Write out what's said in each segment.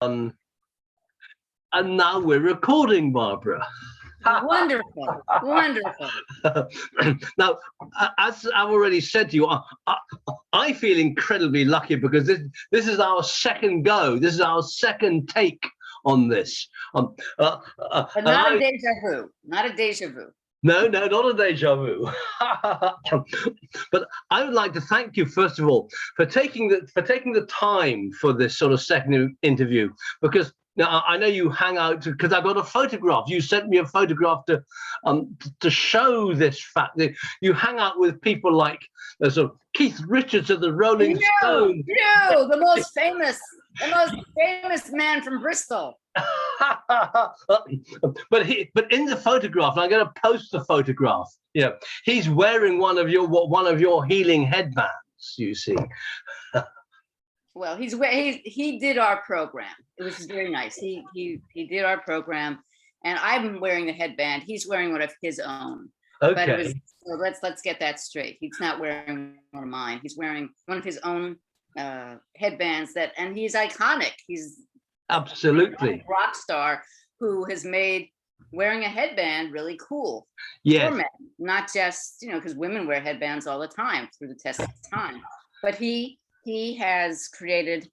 Um, and now we're recording, Barbara. Wonderful, wonderful. Now, as I've already said to you, I feel incredibly lucky because this is our second go. This is our second take on this. But not a deja vu. Not a deja vu. No, not a deja vu. But I would like to thank you, first of all, for taking the time for this sort of second interview, because now I know you hang out because I got a photograph. You sent me a photograph to show this fact that you hang out with people like sort of Keith Richards of the Rolling Stones. No, the most famous man from Bristol. but in the photograph, and I'm going to post the photograph. Yeah, he's wearing one of your healing headbands. You see. Well, he did our program. It was very nice. He did our program, and I'm wearing the headband. He's wearing one of his own. Okay. But let's get that straight. He's not wearing one of mine. He's wearing one of his own headbands and he's iconic. He's absolutely a rock star who has made wearing a headband really cool. Yes. For men, not just, because women wear headbands all the time through the test of time. But he has created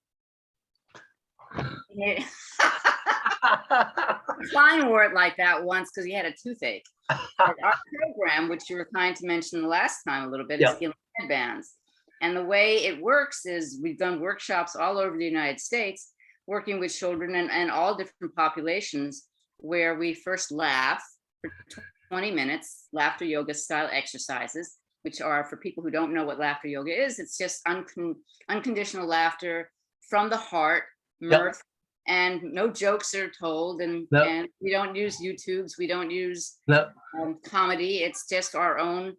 Klein wore it like that once because he had a toothache. Our program, which you were kind to mention the last time a little bit, is healing headbands. And the way it works is we've done workshops all over the United States, working with children and all different populations, where we first laugh for 20 minutes, laughter yoga style exercises, which are, for people who don't know what laughter yoga is, it's just unconditional laughter from the heart, mirth, and no jokes are told, and we don't use YouTubes, we don't use comedy. It's just our own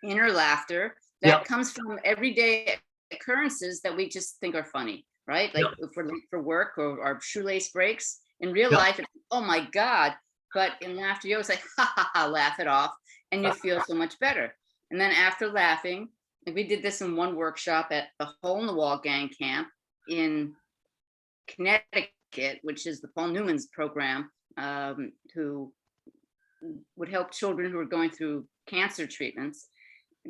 inner laughter that comes from everyday occurrences that we just think are funny, right? Like if we're late for work or our shoelace breaks. In real life, it's, oh my God. But in laughter yoga, it's like, ha ha ha, laugh it off, and you feel so much better. And then after laughing, like we did this in one workshop at the Hole in the Wall Gang Camp in Connecticut, which is the Paul Newman's program, who would help children who are going through cancer treatments,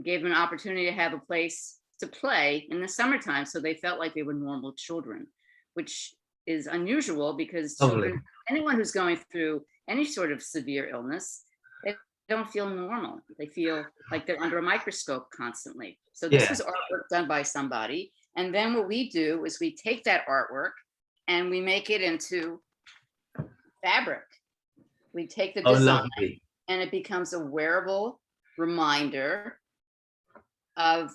gave them an opportunity to have a place to play in the summertime, so they felt like they were normal children, which is unusual because children, anyone who's going through any sort of severe illness, they don't feel normal. They feel like they're under a microscope constantly. So this was artwork done by somebody. And then what we do is we take that artwork and we make it into fabric. We take the design and it becomes a wearable reminder of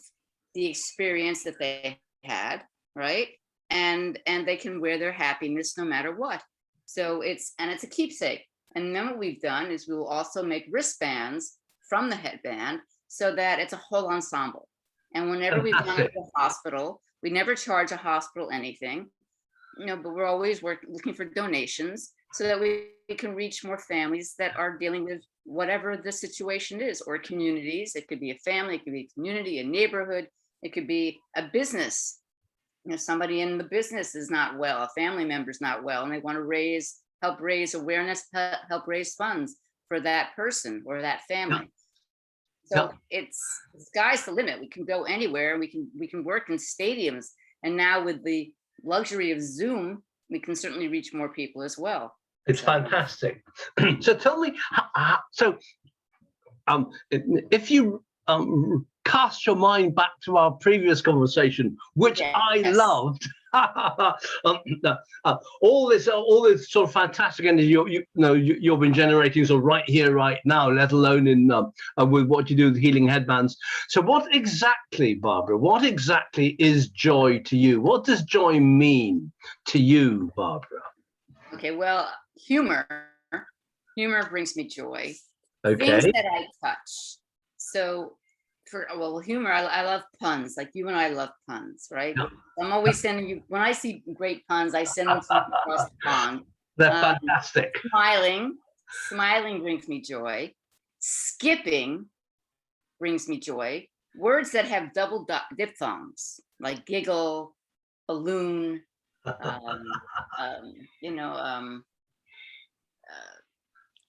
the experience that they had, right? And they can wear their happiness no matter what. So it's a keepsake. And then what we've done is we will also make wristbands from the headband so that it's a whole ensemble. And whenever we've gone to the hospital, we never charge a hospital anything, but we're always looking for donations so that we can reach more families that are dealing with whatever the situation is, or communities. It could be a family, it could be a community, a neighborhood, it could be a business. Somebody in the business is not well, a family member's not well, and they want to help raise awareness, help raise funds for that person or that family. So it's sky's the limit. We can go anywhere, and we can work in stadiums. And now with the luxury of Zoom, we can certainly reach more people as well. It's fantastic. So tell me, if you cast your mind back to our previous conversation, which I loved, all this sort of fantastic energy you've been generating, sort of right here, right now, let alone in with what you do with healing headbands. So what exactly, Barbara? What exactly is joy to you? What does joy mean to you, Barbara? Okay, well, humor brings me joy. Okay. Things that I touch. So humor, I love puns. Like you and I love puns, right? I'm always sending you, when I see great puns, I send them to you across the pond. They're fantastic. Smiling brings me joy. Skipping brings me joy. Words that have double diphthongs, like giggle, balloon, um, you know,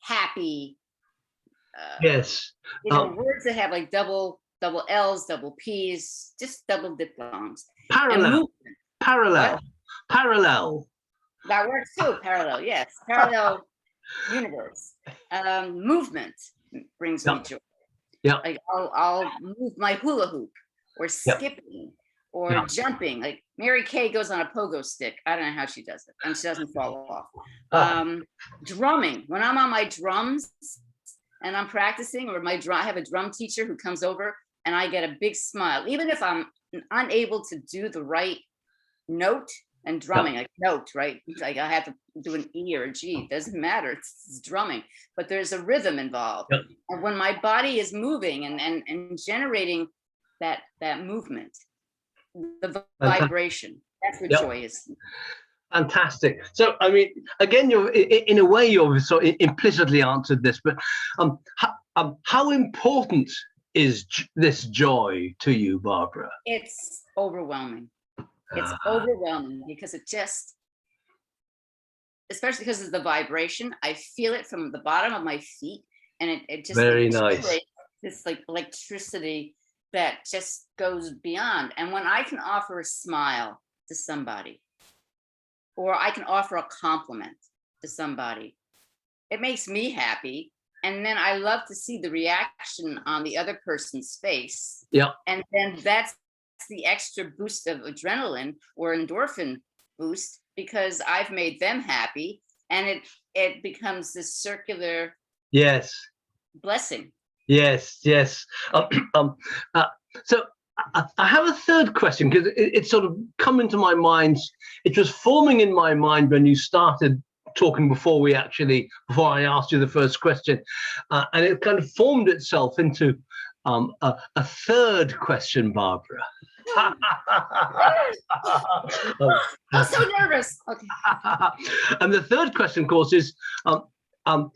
happy, Yes. words that have like double L's, double P's, just double diphthongs. And Parallel, movement. parallel, What? parallel. That works too. Parallel, yes. Parallel universe. Movement brings me Yeah, joy. yeah, Like I'll move my hula hoop, or yeah, skipping, or yeah. jumping. Like Mary Kay goes on a pogo stick. I don't know how she does it, and she doesn't fall off. Ah, Drumming. When I'm on my drums and I'm practicing, or I have a drum teacher who comes over, and I get a big smile, even if I'm unable to do the right note. And yeah, drumming, like note, right? Like I have to do an E or a G, it doesn't matter, it's drumming, but there's a rhythm involved. yeah. And when my body is moving and generating that movement, the Fantastic. vibration, that's what Yeah, joy is. fantastic. So, I mean, again, in a way, you've sort of implicitly answered this, but how important is this joy to you, Barbara? It's overwhelming. It's Ah, overwhelming because it just, especially because of the vibration, I feel it from the bottom of my feet, and it very nice. generates this like electricity that just goes beyond. And when I can offer a smile to somebody, or I can offer a compliment to somebody, it makes me happy. And then I love to see the reaction on the other person's face. Yeah, And then that's the extra boost of adrenaline or endorphin boost, because I've made them happy, and it becomes this circular yes. blessing. Yes, yes. Um, um, uh, so I have a third question because it's sort of come into my mind. It was forming in my mind when you started talking before I asked you the first question, and it kind of formed itself into a third question, Barbara. I'm so nervous. Okay. And the third question, of course, is um, um,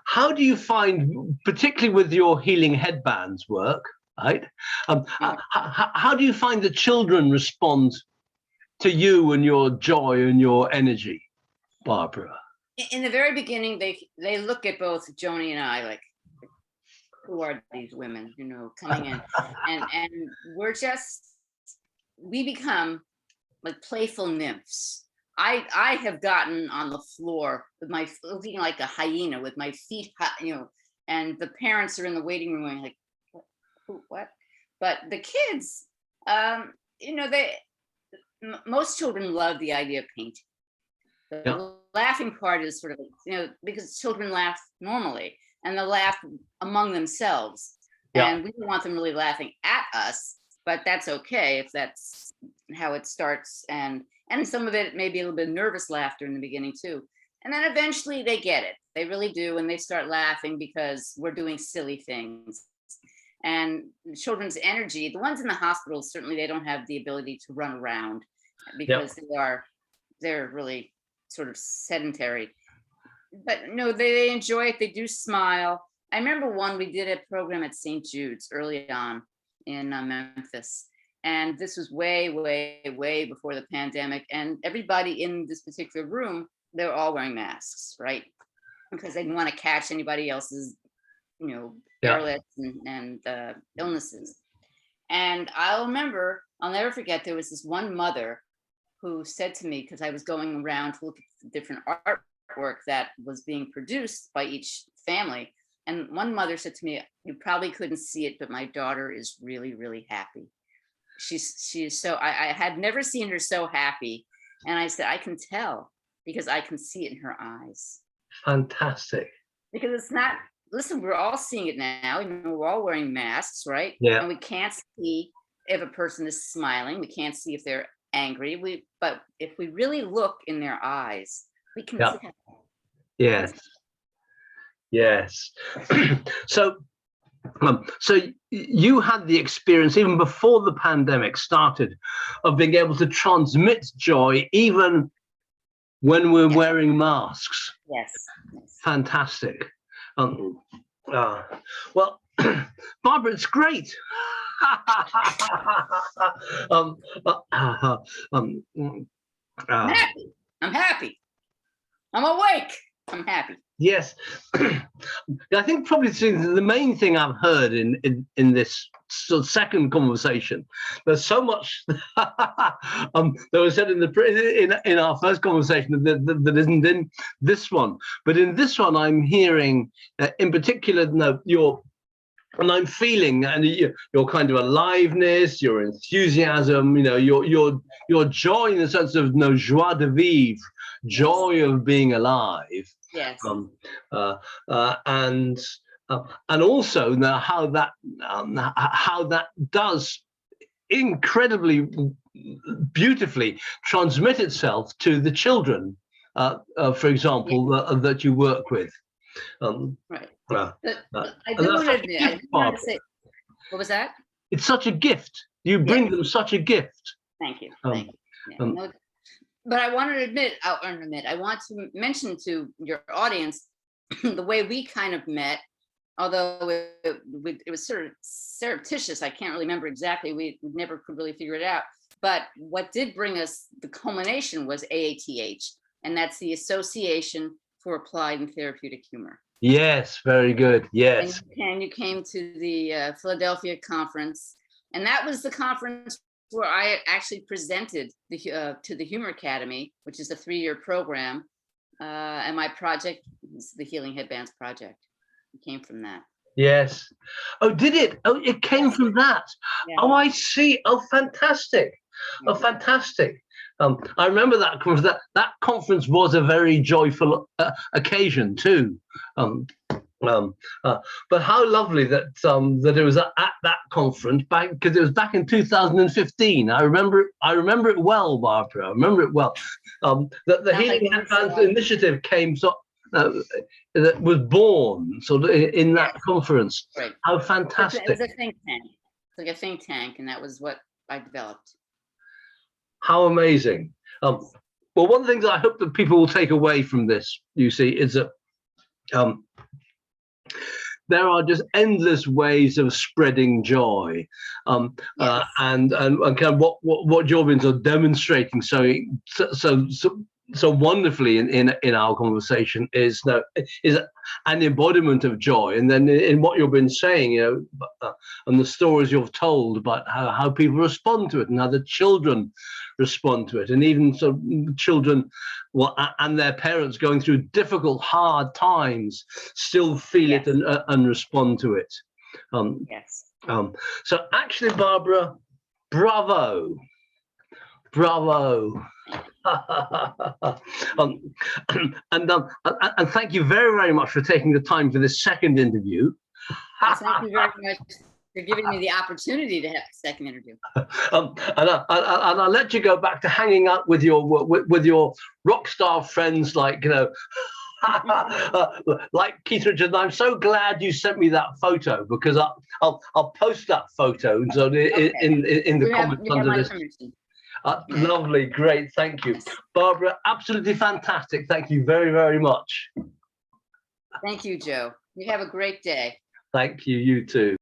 how do you find, particularly with your healing headbands work, right? How do you find the children respond to you and your joy and your energy, Barbara? In the very beginning, they look at both Joni and I like, who are these women, coming in, and we become like playful nymphs. I have gotten on the floor with my looking like a hyena with my feet, and the parents are in the waiting room like, what? But the kids, most children love the idea of painting. The Yeah, laughing part is sort of, because children laugh normally, and they'll laugh among themselves. yeah, And we don't want them really laughing at us, but that's okay if that's how it starts. And some of it may be a little bit of nervous laughter in the beginning too. And then eventually they get it. They really do. And they start laughing because we're doing silly things. And children's energy, the ones in the hospitals, certainly they don't have the ability to run around yeah, because they're really sort of sedentary. But no, they enjoy it. They do smile. I remember we did a program at St. Jude's early on in Memphis. And this was way, way, way before the pandemic. And everybody in this particular room, they were all wearing masks, right? Because they didn't want to catch anybody else's, yeah, airlets and illnesses. And I'll never forget, there was this one mother who said to me, because I was going around to look at the different artwork that was being produced by each family. And one mother said to me, "You probably couldn't see it, but my daughter is really, really happy. She's so," I had never seen her so happy. And I said, "I can tell because I can see it in her eyes." fantastic. Because it's not, listen, we're all seeing it now. We're all wearing masks, right? Yeah, And we can't see if a person is smiling. We can't see if they're angry. But if we really look in their eyes, we can yeah, tell. yes, yes. So, so you had the experience even before the pandemic started of being able to transmit joy even when we're Yes. wearing masks. Yes. Fantastic. Um, well, Barbara, it's great. um, um, I'm Ah. happy. I'm happy. I'm awake. I'm happy. Yes, I think probably the main thing I've heard in this sort of second conversation. There's so much that was said in our first conversation that isn't in this one. But in this one, I'm hearing, in particular, and I'm feeling, and your kind of aliveness, your enthusiasm, your joy in the sense of joie de vivre, joy of being alive. Yes. And also now how that does incredibly beautifully transmit itself to the children, for example, that you work with. Right. But I do want to admit, I do want to say, what was that? It's such a gift. You bring them such a gift. Thank you. Thank you. Yeah, no, but I want to admit, I want to mention to your audience the way we kind of met, although it was sort of surreptitious. I can't really remember exactly. We never could really figure it out. But what did bring us the culmination was AATH, and that's the Association for Applied and Therapeutic Humor. Yes, very good. Yes. And you came to the Philadelphia conference, and that was the conference where I actually presented to the Humor Academy, which is a 3-year program, and my project is the Healing Headbands Project. It came from that. Yes. Oh, did it? Oh, it came from that. Yeah. Oh, I see. Oh, fantastic. Oh, fantastic. I remember that conference. That conference was a very joyful occasion too. But how lovely that that it was at that conference because it was back in 2015. I remember it well, Barbara. I remember it well. That the Healing Headbands Initiative came that was born sort of in that conference. Right. How fantastic! It was a think tank. It's like a think tank, and that was what I developed. How amazing! Well, one of the things I hope that people will take away from this, you see, is that there are just endless ways of spreading joy, and kind of what you've been sort of demonstrating so wonderfully in our conversation is an embodiment of joy. And then in what you've been saying, and the stories you've told about how people respond to it and how the children respond to it, and even so children and their parents going through difficult, hard times still feel it and respond to it. So actually, Barbara, bravo. And thank you very, very much for taking the time for this second interview. Thank you very much for giving me the opportunity to have a second interview. And I'll let you go back to hanging out with your rock star friends, like like Keith Richards. And I'm so glad you sent me that photo, because I'll post that photo in the comments under this. Lovely, great, thank you, Barbara. Absolutely fantastic. Thank you very, very much. Thank you, Joe. You have a great day. Thank you. You too.